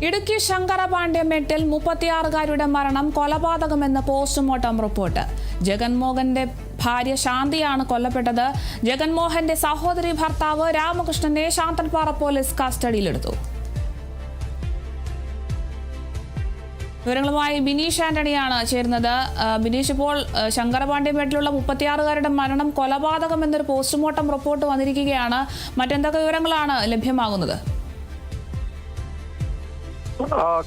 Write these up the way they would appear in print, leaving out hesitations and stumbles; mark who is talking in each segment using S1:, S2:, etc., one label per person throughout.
S1: ഇടുക്കി ശങ്കരപാണ്ഡ്യമേട്ടിൽ 36-കാരിയുടെ മരണം കൊലപാതകമെന്ന് postmortem report. ജഗൻമോഹന്റെ ഭാര്യ ശാന്തിയാണ് കൊല്ലപ്പെട്ടത്. ജഗൻമോഹന്റെ സഹോദരി ഭർത്താവ് രാമകൃഷ്ണനെ ശാന്തൻപാറ പോലീസ് കസ്റ്റഡിയിലെടുത്തു. വിവരങ്ങളുമായി ബിനീഷ് ആന്റണിയാണ് ചേരുന്നത്. ബിനീഷ്, ഇപ്പോൾ ശങ്കരപാണ്ഡ്യമേട്ടിലുള്ള 36-കാരുടെ മരണം കൊലപാതകം എന്നൊരു പോസ്റ്റ്മോർട്ടം റിപ്പോർട്ട് വന്നിരിക്കുകയാണ്. മറ്റെന്തൊക്കെ വിവരങ്ങളാണ് ലഭ്യമാകുന്നത്?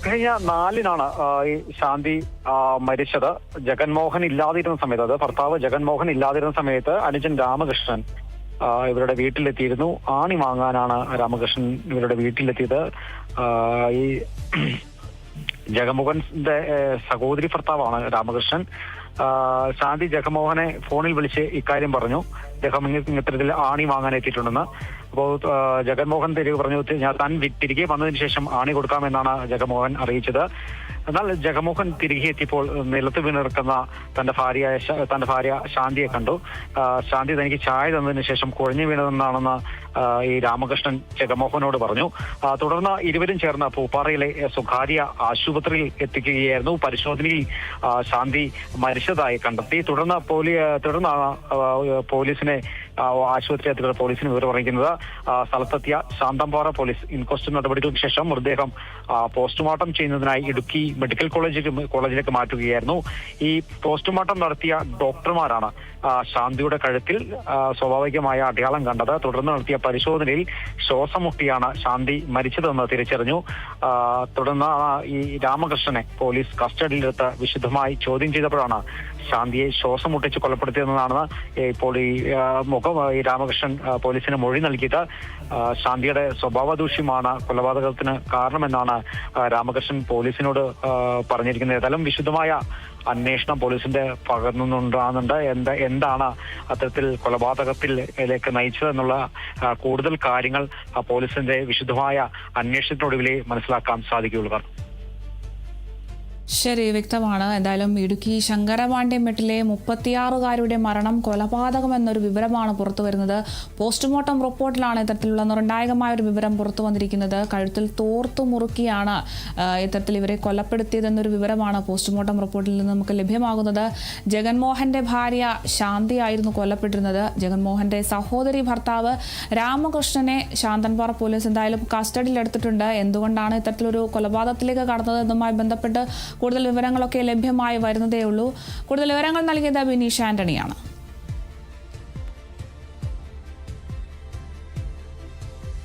S2: കഴിഞ്ഞ 4-നാണ് ഈ ശാന്തി മരിച്ചത്. ജഗൻമോഹൻ ഇല്ലാതിരുന്ന സമയത്ത്, അത് ഭർത്താവ് ജഗൻമോഹൻ ഇല്ലാതിരുന്ന സമയത്ത് അനുജൻ രാമകൃഷ്ണൻ ഇവരുടെ വീട്ടിലെത്തിയിരുന്നു. ആണി വാങ്ങാനാണ് രാമകൃഷ്ണൻ ഇവരുടെ വീട്ടിലെത്തിയത്. ഈ ജഗൻമോഹന്റെ സഹോദരി ഭർത്താവാണ് രാമകൃഷ്ണൻ. ശാന്തി ജഗൻമോഹനെ ഫോണിൽ വിളിച്ച് ഇക്കാര്യം പറഞ്ഞു. അദ്ദേഹം ഇത്തരത്തിൽ ആണി വാങ്ങാൻ എത്തിയിട്ടുണ്ടെന്ന്. അപ്പോൾ ജഗൻമോഹൻ തിരികെ പറഞ്ഞു, ഞാൻ താൻ തിരികെ വന്നതിന് ശേഷം ആണി കൊടുക്കാമെന്നാണ് ജഗൻമോഹൻ അറിയിച്ചത്. എന്നാൽ ജഗൻമോഹൻ തിരികെ എത്തിയപ്പോൾ നിലത്ത് വീണിറക്കുന്ന തന്റെ ഭാര്യ ശാന്തിയെ കണ്ടു. ശാന്തി തനിക്ക് ചായ തന്നതിന് ശേഷം കുഴഞ്ഞു വീണതെന്നാണെന്ന് ഈ രാമകൃഷ്ണൻ ജഗൻമോഹനോട് പറഞ്ഞു. തുടർന്ന് ഇരുവരും ചേർന്ന് പൂപ്പാറയിലെ സ്വകാര്യ ആശുപത്രിയിൽ എത്തിക്കുകയായിരുന്നു. പരിശോധനയിൽ ശാന്തി മരിച്ചതായി കണ്ടെത്തി. തുടർന്ന് പോലീസിനെ ആശുപത്രി അധികൃതർ പോലീസിന് വിവരം അറിയിക്കുന്നത്. സ്ഥലത്തെത്തിയ ശാന്തൻപാറ പോലീസ് ഇൻക്വസ്റ്റ് നടപടികൾക്ക് ശേഷം മൃതദേഹം പോസ്റ്റ്മോർട്ടം ചെയ്യുന്നതിനായി ഇടുക്കി മെഡിക്കൽ കോളേജിലേക്ക് മാറ്റുകയായിരുന്നു. ഈ പോസ്റ്റ്മോർട്ടം നടത്തിയ ഡോക്ടർമാരാണ് ശാന്തിയുടെ കഴുത്തിൽ സ്വാഭാവികമായ അടയാളം കണ്ടത്. തുടർന്ന് നടത്തിയ പരിശോധനയിൽ ശ്വാസം മുട്ടിയാണ് ശാന്തി മരിച്ചതെന്ന് തിരിച്ചറിഞ്ഞു. തുടർന്ന് ഈ രാമകൃഷ്ണനെ പോലീസ് കസ്റ്റഡിയിലെടുത്ത് വിശദമായി ചോദ്യം ചെയ്തപ്പോഴാണ് ശാന്തിയെ ശ്വാസം മുട്ടിച്ച് കൊലപ്പെടുത്തിയതെന്നാണ് ഇപ്പോൾ ഈ രാമകൃഷ്ണൻ പോലീസിന് മൊഴി നൽകിയത്. ശാന്തിയുടെ സ്വഭാവ ദൂഷ്യമാണ് കൊലപാതകത്തിന് കാരണമെന്നാണ് രാമകൃഷ്ണൻ പോലീസിനോട് പറഞ്ഞിരിക്കുന്നത്. ഏതായാലും വിശദമായ അന്വേഷണം പോലീസിന്റെ പകർന്നുണ്ടാകുന്നുണ്ട്. എന്താണ് അത്തരത്തിൽ കൊലപാതകത്തിലേക്ക് നയിച്ചതെന്നുള്ള കൂടുതൽ കാര്യങ്ങൾ പോലീസിന്റെ വിശദമായ അന്വേഷണത്തിനൊടുവിലേ മനസ്സിലാക്കാൻ സാധിക്കുകയുള്ളൂ.
S1: ശരി, വ്യക്തമാണ്. എന്തായാലും ഇടുക്കി ശങ്കരപാണ്ഡ്യമേട്ടിലെ 36-കാരുടെ മരണം കൊലപാതകം എന്നൊരു വിവരമാണ് പുറത്തു വരുന്നത്. പോസ്റ്റ്മോർട്ടം റിപ്പോർട്ടിലാണ് ഇത്തരത്തിലുള്ള നിർണായകമായ ഒരു വിവരം പുറത്തു വന്നിരിക്കുന്നത്. കഴുത്തിൽ തോർത്തു മുറുക്കിയാണ് ഇത്തരത്തിൽ ഇവരെ കൊലപ്പെടുത്തിയതെന്നൊരു വിവരമാണ് പോസ്റ്റ്മോർട്ടം റിപ്പോർട്ടിൽ നിന്ന് നമുക്ക് ലഭ്യമാകുന്നത്. ജഗൻമോഹന്റെ ഭാര്യ ശാന്തിയായിരുന്നു കൊല്ലപ്പെട്ടിരുന്നത്. ജഗൻമോഹന്റെ സഹോദരി ഭർത്താവ് രാമകൃഷ്ണനെ ശാന്തൻപാറ പോലീസ് എന്തായാലും കസ്റ്റഡിയിലെടുത്തിട്ടുണ്ട്. എന്തുകൊണ്ടാണ് ഇത്തരത്തിലൊരു കൊലപാതകത്തിലേക്ക് കടന്നത് എന്നുമായി ബന്ധപ്പെട്ട് കൂടുതൽ വിവരങ്ങളൊക്കെ ലഭ്യമായി വരുന്നതേ ഉള്ളൂ. കൂടുതൽ വിവരങ്ങൾ നൽകിയത് ബിനീഷ് ആന്റണിയാണ്.